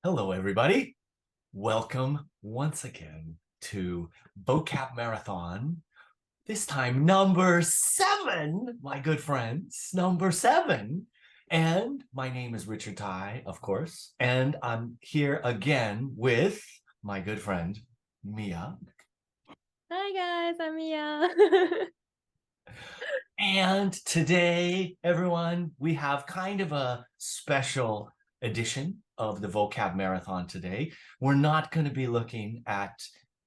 Hello, everybody. Welcome once again to Vocab Marathon. This time, number 7, my good friends, number 7. And my name is Richard Tai, of course, and I'm here again with my good friend, Mia. Hi guys, I'm Mia. And today, everyone, we have kind of a special edition of the Vocab Marathon today. We're not going to be looking at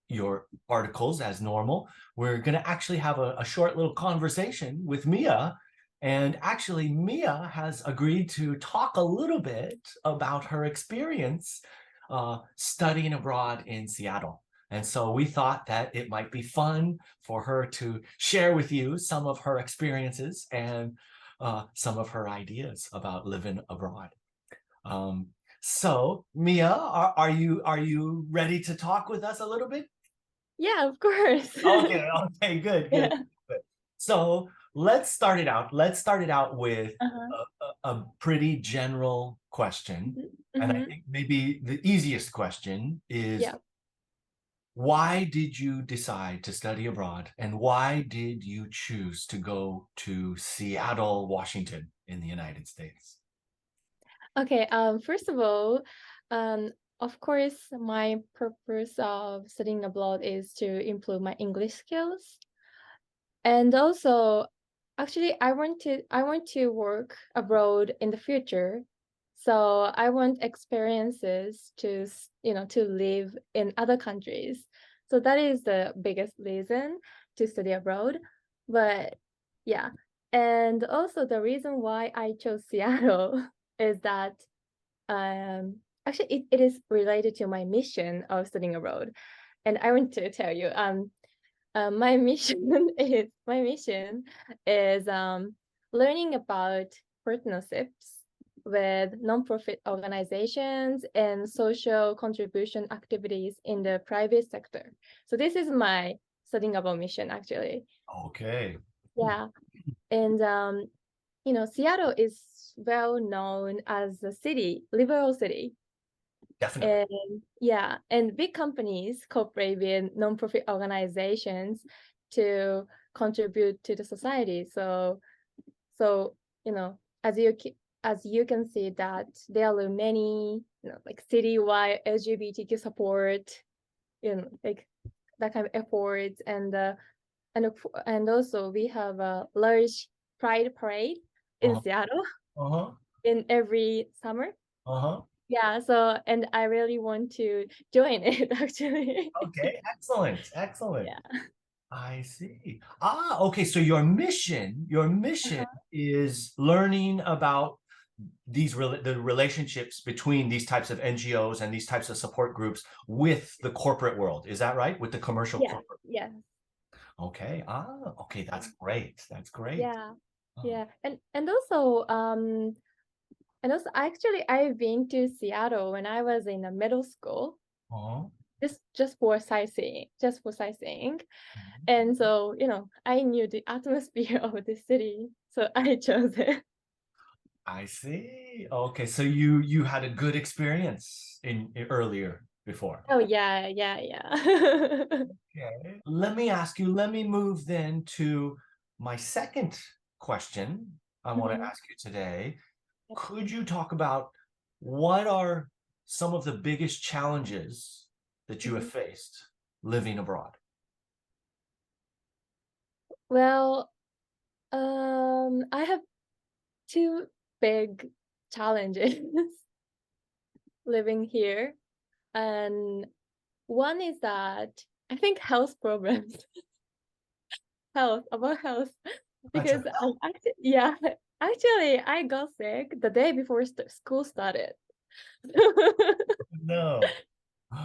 your articles as normal. We're going to actually have a short little conversation with Mia. And actually, Mia has agreed to talk a little bit about her experience studying abroad in Seattle. And so we thought that it might be fun for her to share with you some of her experiences and some of her ideas about living abroad. So Mia, are you ready to talk with us a little bit? Yeah, of course. Okay, good, good, Yeah. good. So let's start it out. Let's start it out with Uh-huh. a pretty general question. And I Mm-hmm. think maybe the easiest question is, Yeah. why did you decide to study abroad, and why did you choose to go to Seattle, Washington in the United States? Okay, first of all, um, of course, my purpose of studying abroad is to improve my English skills. And also, actually, I want to work abroad in the future. So I want experiences to live in other countries. So that is the biggest reason to study abroad. But yeah, and also the reason why I chose Seattle is that actually it is related to my mission of studying abroad. And I want to tell you, my mission is learning about partnerships with nonprofit organizations and social contribution activities in the private sector. So this is my studying about mission actually. Okay. Yeah, and Seattle is well known as a city, liberal city. Definitely. And yeah, and big companies cooperate with nonprofit organizations to contribute to the society. So as you can see that there are many, like citywide LGBTQ support, like that kind of efforts, and also we have a large Pride parade in Uh-huh. Seattle Uh-huh. in every summer. Uh-huh. Yeah, so and I really want to join it actually. Okay, excellent. Excellent. Yeah. I see. Okay. So your mission Uh-huh. is learning about the relationships between these types of NGOs and these types of support groups with the corporate world. Is that right? With the commercial Yeah, corporate. yeah, Okay. Okay. That's great. That's great. yeah, Oh, yeah. And also actually I've been to Seattle when I was in a middle school, oh, just for sightseeing. And so, I knew the atmosphere of the city, so I chose it. I see. Okay. So you had a good experience in earlier before. Oh yeah, yeah, yeah. Okay. Let me move then to my second question I want to Mhm. ask you today. Could you talk about what are some of the biggest challenges that you have Mhm. faced living abroad? Well, I have two big challenges living here. And one is that I think health problems, health, That's because actually, yeah, actually, I got sick the day before school started. no.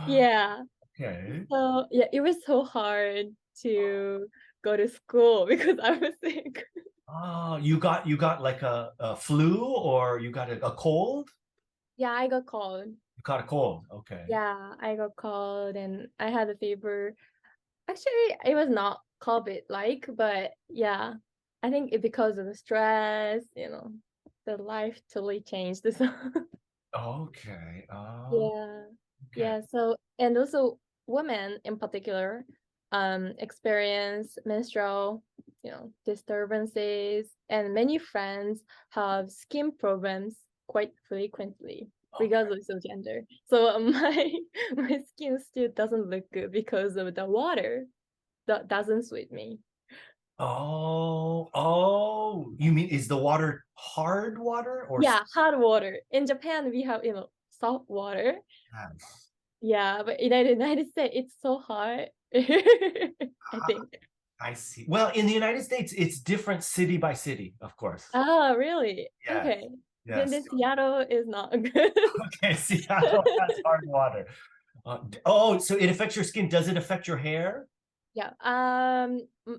Yeah, Okay. so yeah, it was so hard to go to school because I was sick. Oh, you got like a flu, or you got a cold? Yeah, I got cold. You got a cold. Okay. Yeah, I got cold and I had a fever. Actually, it was not COVID-like, but yeah, I think it because of the stress, the life totally changed. So Okay. Oh, Yeah. okay. Yeah. So, and also women in particular, experience menstrual, disturbances, and many friends have skin problems quite frequently, Okay. regardless of gender. So my skin still doesn't look good because of the water that doesn't suit me. Oh, you mean is the water hard water or Yeah, hot water. In Japan, we have, salt water. yes? Yeah, but in the United States, it's so hot. I think. I see. Well, in the United States, it's different city by city, of course. Oh, really? Yes. Okay. Then Yes. this Seattle is not good. Okay. Seattle has hard water. Oh, so it affects your skin. Does it affect your hair? Yeah.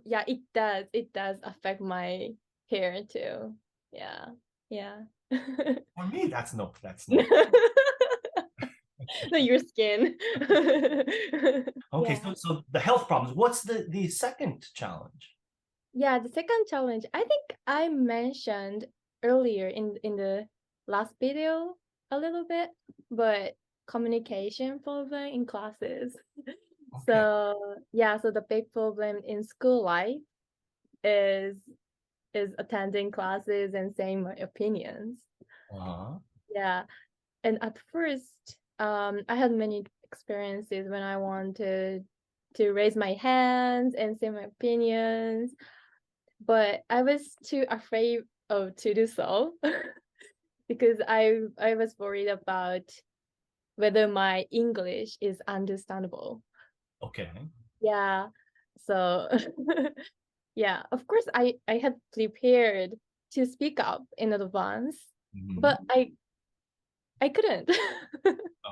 Yeah, it does. It does affect my hair too. Yeah. Yeah. For me, that's no. No, your skin. Okay, Yeah. so the health problems. What's the second challenge? Yeah, the second challenge, I think I mentioned earlier in the last video a little bit, but communication problem in classes. Okay. So yeah, so the big problem in school life is is attending classes and saying my opinions. Uh-huh. Yeah. And at first, I had many experiences when I wanted to raise my hands and say my opinions, but I was too afraid of to do so because I was worried about whether my English is understandable. Okay. Yeah. So yeah, of course I had prepared to speak up in advance, Mhm. but I couldn't.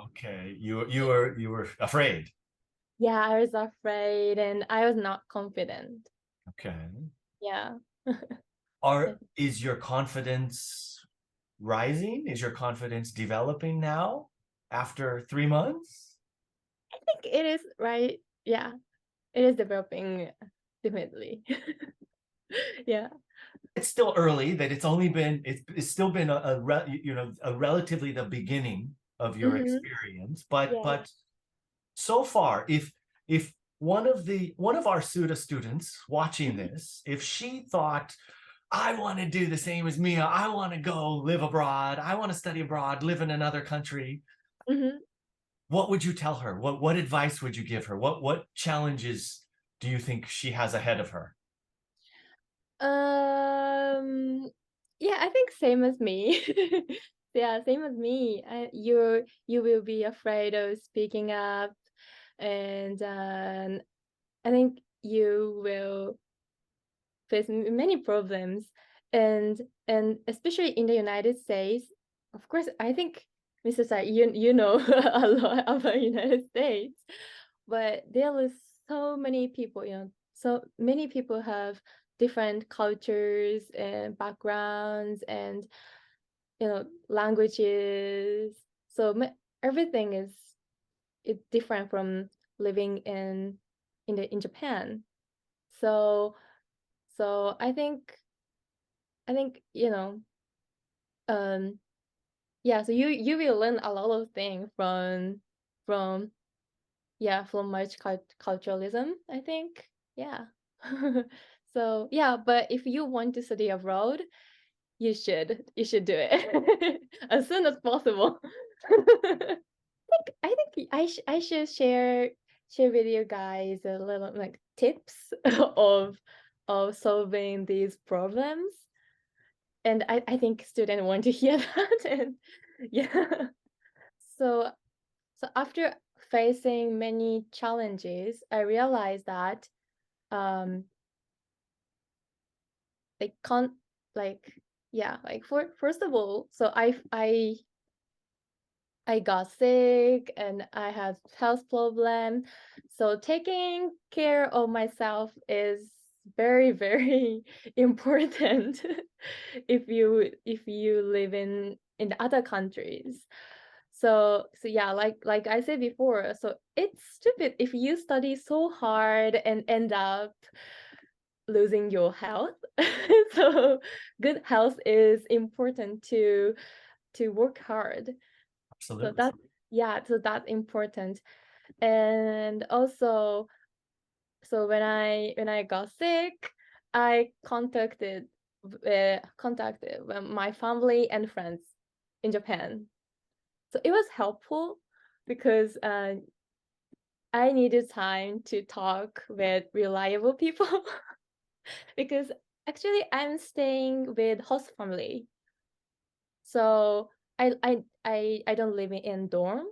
Okay. You were afraid. Yeah, I was afraid and I was not confident. Okay. Yeah. Is your confidence rising? Is your confidence developing now after 3 months? I think it is right. Yeah, it is developing definitely. Yeah. It's still early, that it's still been a relatively the beginning of your Mm-hmm. experience, but Yeah. so far, if one of our Tsuda students watching Mhm. this, if she thought, I want to do the same as Mia, I want to go live abroad, I want to study abroad, live in another country, Mhm. what would you tell her? What advice would you give her? What challenges do you think she has ahead of her? Um, yeah, I think same as me. Yeah, same as me. You will be afraid of speaking up, and I think you will face many problems, and especially in the United States. Of course, I think Mr. Sai, you know a lot about United States, but there is so many people, so many people have different cultures and backgrounds and languages. So everything is different from living in Japan. So I think um yeah, so you will learn a lot of things from yeah, from multiculturalism, I think. Yeah. So yeah, but if you want to study abroad, you should do it as soon as possible. I think I should share with you guys a little like tips of solving these problems. And I think students want to hear that. And yeah. So so after facing many challenges, I realized that um they can't like yeah, like for first of all, so I got sick and I had health problem. So taking care of myself is very, very important if you live in the other countries. So yeah, like I said before, so it's stupid if you study so hard and end up losing your health. So good health is important to work hard. So Absolutely. that's important. And also, so when I got sick, I contacted my family and friends in Japan. So it was helpful because I needed time to talk with reliable people because actually I'm staying with host family. So I don't live in dorm.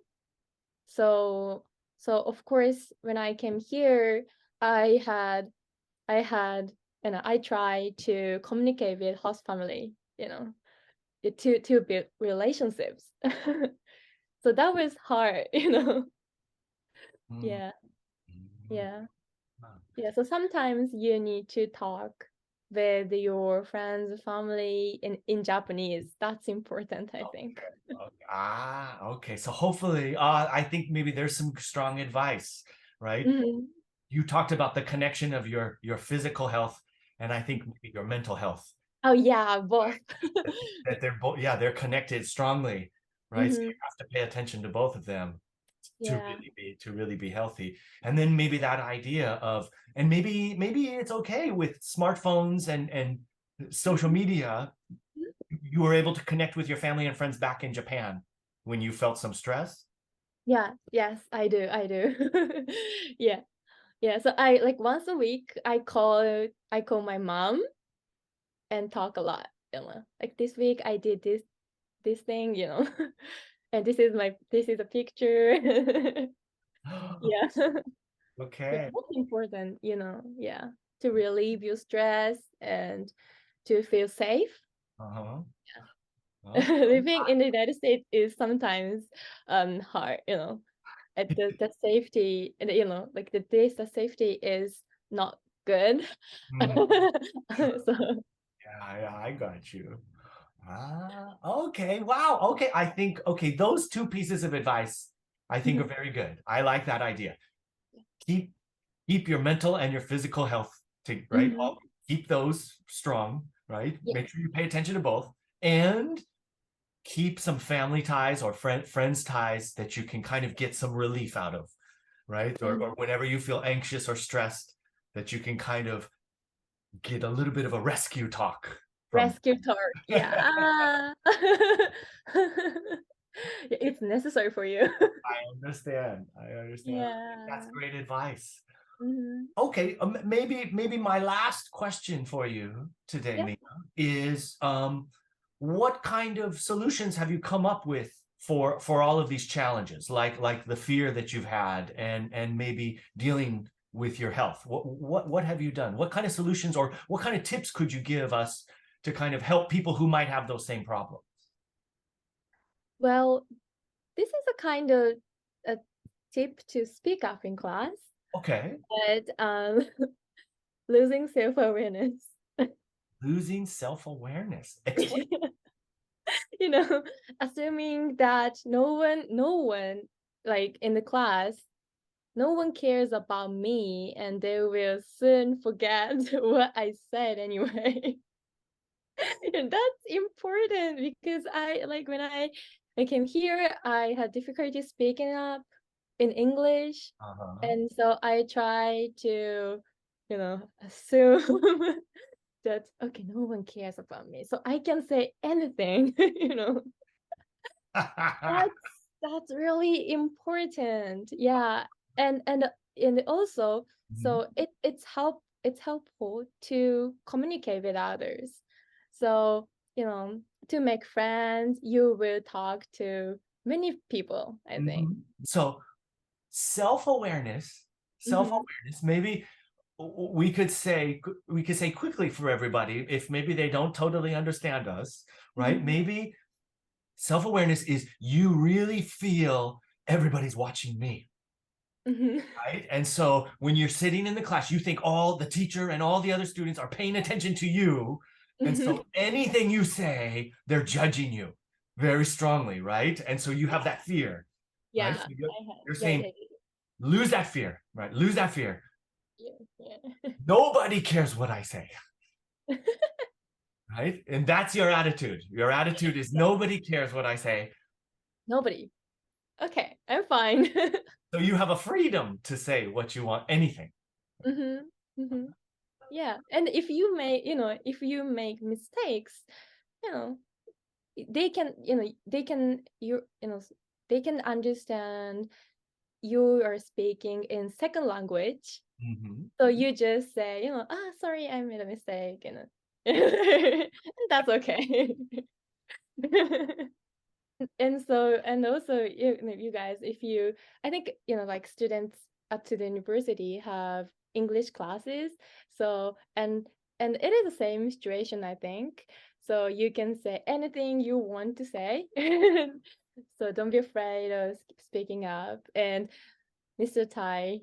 So of course when I came here, I had I had and I tried to communicate with host family, to build relationships. So that was hard, Mm, Yeah, mm, yeah, mm. yeah. So sometimes you need to talk with your friends, family in Japanese. That's important, I think. Okay. So hopefully, I think maybe there's some strong advice, right? Mhm. You talked about the connection of your physical health and I think maybe your mental health, Oh yeah, both. that they're both, yeah, they're connected strongly, right? So you Hmm. have to pay attention to both of them Yeah. to really be healthy. And then maybe that idea of, and maybe it's okay with smartphones and social media. You were able to connect with your family and friends back in Japan when you felt some stress. Yeah, yes, I do. I do. Yeah. Yeah. So I like once a week I call my mom and talk a lot. Like this week I did this thing, and this is a picture. Yeah. Yeah, Okay. that's important, yeah, to relieve your stress and to feel safe. Uh-huh. Okay. Living in the United States is sometimes hard, at the safety and like the safety is not good. Mhm. So Yeah, I got you. Okay. Wow. Okay. I think, okay, those two pieces of advice I think are Mhm. very good. I like that idea. Keep keep your mental and your physical health to right. Mhm. Keep those strong, right? Yeah. Make sure you pay attention to both and keep some family ties or friends ties that you can kind of get some relief out of, right? Or Mhm. whenever you feel anxious or stressed, that you can kind of get a little bit of a rescue talk from. Rescue tour. Yeah. It's necessary for you. I understand. I understand. I think that's Yeah. great advice. Mhm. Okay, maybe my last question for you today, Yeah. Mia, is what kind of solutions have you come up with for all of these challenges, like the fear that you've had and maybe dealing with your health? What have you done? What kind of solutions or what kind of tips could you give us to kind of help people who might have those same problems? Well, this is a kind of a tip to speak up in class, Okay, but losing self-awareness. losing self-awareness. Explain. You know, assuming that no one, like in the class, no one cares about me and they will soon forget what I said anyway. And that's important because I like when I came here, I had difficulty speaking up in English. Uh-huh. And so I try to, assume that okay, no one cares about me. So I can say anything, That's really important. Yeah. And also, Mhm. so it's helpful to communicate with others. So, to make friends, you will talk to many people, I think. Mhm. So self-awareness, Hmm. self-awareness, maybe we could say quickly for everybody if maybe they don't totally understand us, right? Hmm. Maybe self-awareness is you really feel everybody's watching me, Hmm. right? And so when you're sitting in the class, you think all the teacher and all the other students are paying attention to you. And Hmm. so anything you say, they're judging you very strongly, right? And so you have that fear, right? Yeah, So I have. you're Yeah, saying, yeah, lose that fear, right? Lose that fear. yeah, yeah. Nobody cares what I say, right? And that's your attitude. Your attitude is Yeah. nobody cares what I say. Nobody. Okay, I'm fine. So you have a freedom to say what you want, anything. Mhm, mhm. Yeah, and if you make, if you make mistakes, you know, they can, they can they can understand you are speaking in second language. Mhm. So you just say, sorry, I made a mistake, and that's okay. And also, you guys, if you, I think, like students up to the university have English classes. So, and it is the same situation, I think. So you can say anything you want to say. So don't be afraid of speaking up. And Mr. Tai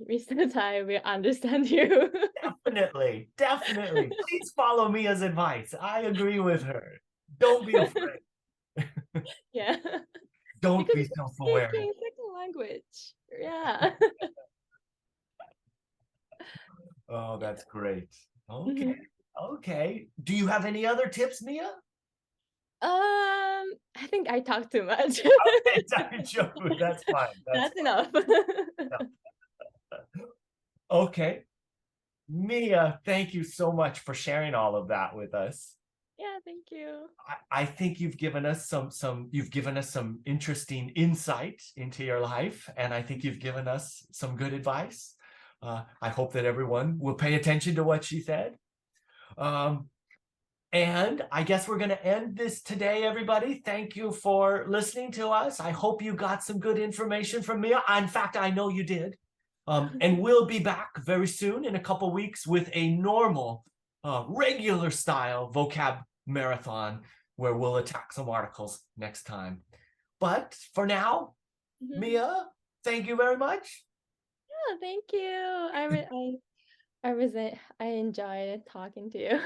will understand you. Definitely, definitely. Please follow Mia's advice. I agree with her. Don't be afraid. Yeah. Don't Because be you're self-aware. speaking second language. Yeah. Oh, Yeah. that's great. Okay. Mhm. Okay. Do you have any other tips, Mia? I think I talk too much. Okay, that's fine. That's That's enough. fine. Okay. Mia, thank you so much for sharing all of that with us. Yeah, thank you. I think you've given us some interesting insight into your life, and I think you've given us some good advice. I hope that everyone will pay attention to what she said. Um, and I guess we're going to end this today, everybody. Thank you for listening to us. I hope you got some good information from Mia. In fact, I know you did. And we'll be back very soon in a couple weeks with a normal, regular style vocab marathon where we'll attack some articles next time. But for now, Mhm. Mia, thank you very much. Yeah, thank you. I enjoyed talking to you.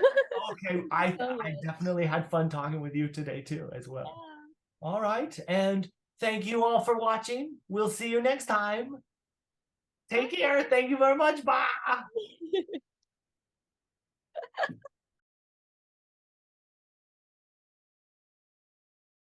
Okay, Thank you I so I much. definitely had fun talking with you today too, as well. Yeah. All right, and thank you all for watching. We'll see you next time. Take care. Thank you very much. Bye. Bye.